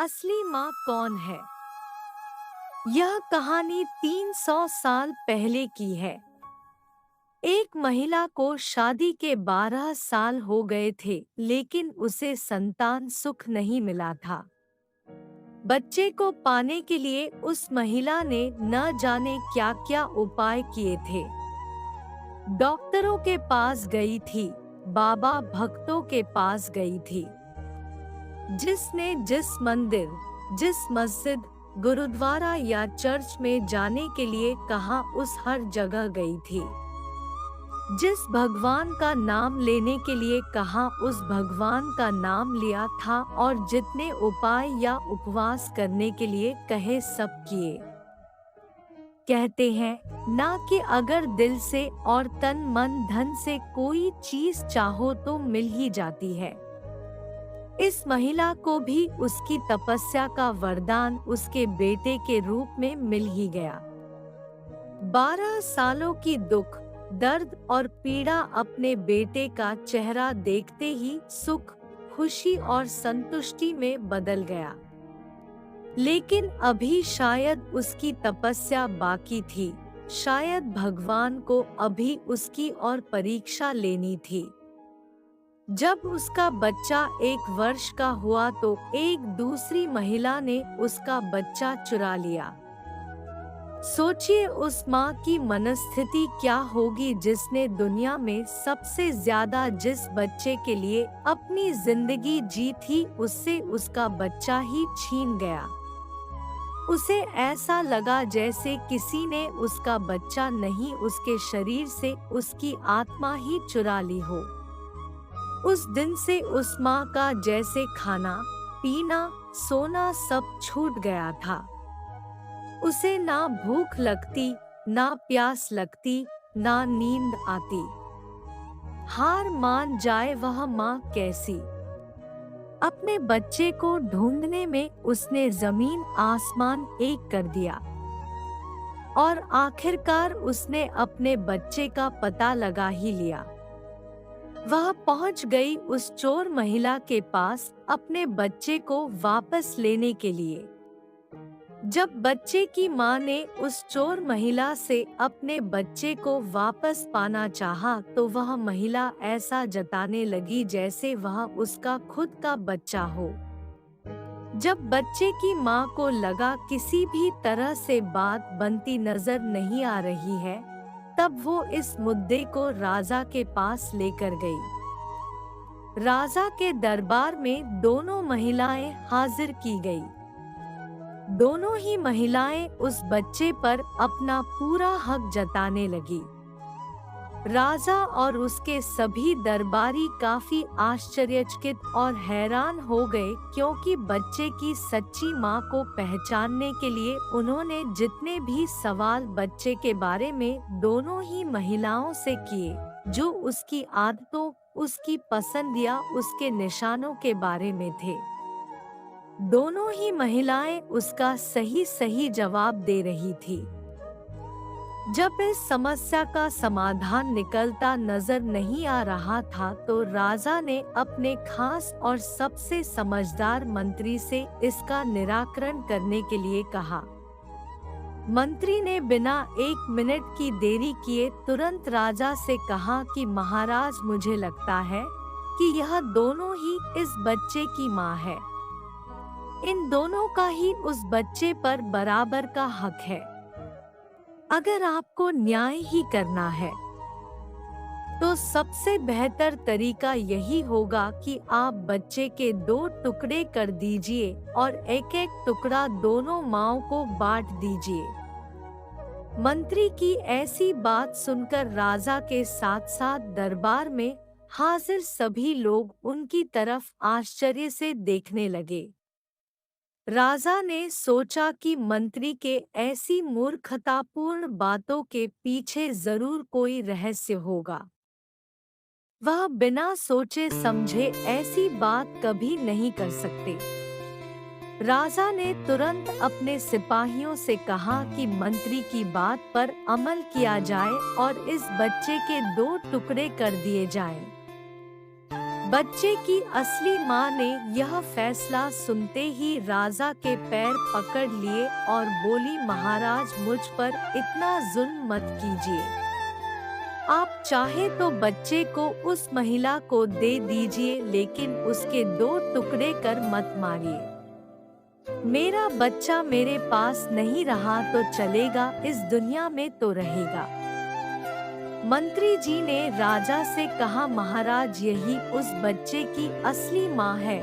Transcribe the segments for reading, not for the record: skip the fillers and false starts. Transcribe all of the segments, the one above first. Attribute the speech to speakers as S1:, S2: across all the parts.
S1: असली माँ कौन है? यह कहानी 300 साल पहले की है। एक महिला को शादी के 12 साल हो गए थे, लेकिन उसे संतान सुख नहीं मिला था। बच्चे को पाने के लिए उस महिला ने न जाने क्या-क्या उपाय किए थे। डॉक्टरों के पास गई थी, बाबा भक्तों के पास गई थी। जिसने जिस मंदिर, जिस मस्जिद, गुरुद्वारा या चर्च में जाने के लिए कहा उस हर जगह गई थी। जिस भगवान का नाम लेने के लिए कहा उस भगवान का नाम लिया था और जितने उपाय या उपवास करने के लिए कहे सब किए। कहते हैं ना कि अगर दिल से और तन मन धन से कोई चीज चाहो तो मिल ही जाती है। इस महिला को भी उसकी तपस्या का वरदान उसके बेटे के रूप में मिल ही गया। 12 सालों की दुख, दर्द और पीड़ा अपने बेटे का चेहरा देखते ही सुख, खुशी और संतुष्टि में बदल गया। लेकिन अभी शायद उसकी तपस्या बाकी थी, शायद भगवान को अभी उसकी और परीक्षा लेनी थी। जब उसका बच्चा 1 वर्ष का हुआ तो एक दूसरी महिला ने उसका बच्चा चुरा लिया। सोचिए उस माँ की मनस्थिति क्या होगी जिसने दुनिया में सबसे ज्यादा जिस बच्चे के लिए अपनी जिंदगी जी थी उससे उसका बच्चा ही छीन गया। उसे ऐसा लगा जैसे किसी ने उसका बच्चा नहीं उसके शरीर से उसकी आत्मा ही चुरा ली हो। उस दिन से उस माँ का जैसे खाना, पीना, सोना सब छूट गया था। उसे ना भूख लगती, ना प्यास लगती, ना नींद आती। हार मान जाए वह माँ कैसी। अपने बच्चे को ढूंढने में उसने जमीन आसमान एक कर दिया और आखिरकार उसने अपने बच्चे का पता लगा ही लिया। वह पहुंच गई उस चोर महिला के पास अपने बच्चे को वापस लेने के लिए। जब बच्चे की मां ने उस चोर महिला से अपने बच्चे को वापस पाना चाहा तो वह महिला ऐसा जताने लगी जैसे वह उसका खुद का बच्चा हो। जब बच्चे की मां को लगा किसी भी तरह से बात बनती नजर नहीं आ रही है, तब वो इस मुद्दे को राजा के पास लेकर गई। राजा के दरबार में दोनों महिलाएं हाजिर की गई। दोनों ही महिलाएं उस बच्चे पर अपना पूरा हक जताने लगी। राजा और उसके सभी दरबारी काफी आश्चर्यचकित और हैरान हो गए क्योंकि बच्चे की सच्ची मां को पहचानने के लिए उन्होंने जितने भी सवाल बच्चे के बारे में दोनों ही महिलाओं से किए, जो उसकी आदतों, उसकी पसंद या उसके निशानों के बारे में थे। दोनों ही महिलाएं उसका सही सही जवाब दे रही थी। जब इस समस्या का समाधान निकलता नजर नहीं आ रहा था तो राजा ने अपने खास और सबसे समझदार मंत्री से इसका निराकरण करने के लिए कहा। मंत्री ने बिना 1 मिनट की देरी किए तुरंत राजा से कहा कि महाराज, मुझे लगता है कि यह दोनों ही इस बच्चे की मां है। इन दोनों का ही उस बच्चे पर बराबर का हक है। अगर आपको न्याय ही करना है तो सबसे बेहतर तरीका यही होगा कि आप बच्चे के 2 टुकड़े कर दीजिए और एक-एक टुकड़ा दोनों माँओं को बांट दीजिए। मंत्री की ऐसी बात सुनकर राजा के साथ-साथ दरबार में हाजिर सभी लोग उनकी तरफ आश्चर्य से देखने लगे। राजा ने सोचा कि मंत्री के ऐसी मूर्खतापूर्ण बातों के पीछे जरूर कोई रहस्य होगा। वह बिना सोचे समझे ऐसी बात कभी नहीं कर सकते। राजा ने तुरंत अपने सिपाहियों से कहा कि मंत्री की बात पर अमल किया जाए और इस बच्चे के 2 टुकड़े कर दिए जाएं। बच्चे की असली माँ ने यह फैसला सुनते ही राजा के पैर पकड़ लिए और बोली, महाराज, मुझ पर इतना जुल्म मत कीजिए। आप चाहे तो बच्चे को उस महिला को दे दीजिए, लेकिन उसके 2 टुकड़े कर मत मारिए। मेरा बच्चा मेरे पास नहीं रहा तो चलेगा, इस दुनिया में तो रहेगा। मंत्री जी ने राजा से कहा, महाराज, यही उस बच्चे की असली माँ है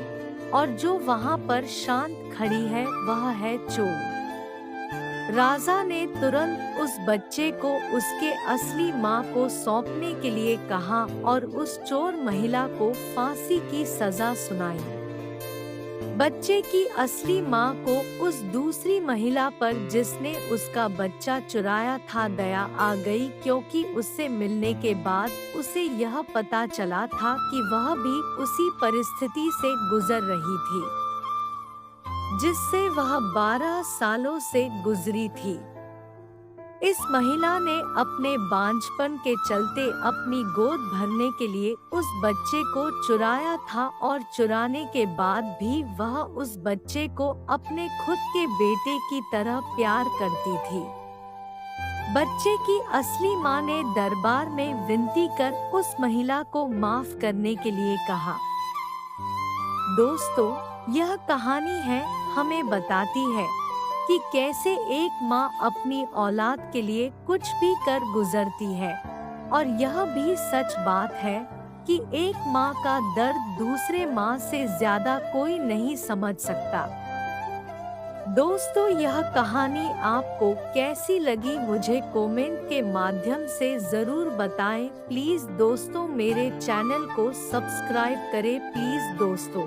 S1: और जो वहाँ पर शांत खड़ी है वह है चोर। राजा ने तुरंत उस बच्चे को उसके असली माँ को सौंपने के लिए कहा और उस चोर महिला को फांसी की सजा सुनाई। बच्चे की असली माँ को उस दूसरी महिला पर जिसने उसका बच्चा चुराया था दया आ गई, क्योंकि उससे मिलने के बाद उसे यह पता चला था कि वह भी उसी परिस्थिति से गुजर रही थी जिससे वह 12 सालों से गुजरी थी। इस महिला ने अपने बांझपन के चलते अपनी गोद भरने के लिए उस बच्चे को चुराया था और चुराने के बाद भी वह उस बच्चे को अपने खुद के बेटे की तरह प्यार करती थी। बच्चे की असली माँ ने दरबार में विनती कर उस महिला को माफ करने के लिए कहा। दोस्तों, यह कहानी हमें बताती है कि कैसे एक माँ अपनी औलाद के लिए कुछ भी कर गुजरती है, और यह भी सच बात है कि एक माँ का दर्द दूसरे माँ से ज्यादा कोई नहीं समझ सकता। दोस्तों, यह कहानी आपको कैसी लगी मुझे कमेंट के माध्यम से जरूर बताएं। प्लीज दोस्तों, मेरे चैनल को सब्सक्राइब करें प्लीज दोस्तों।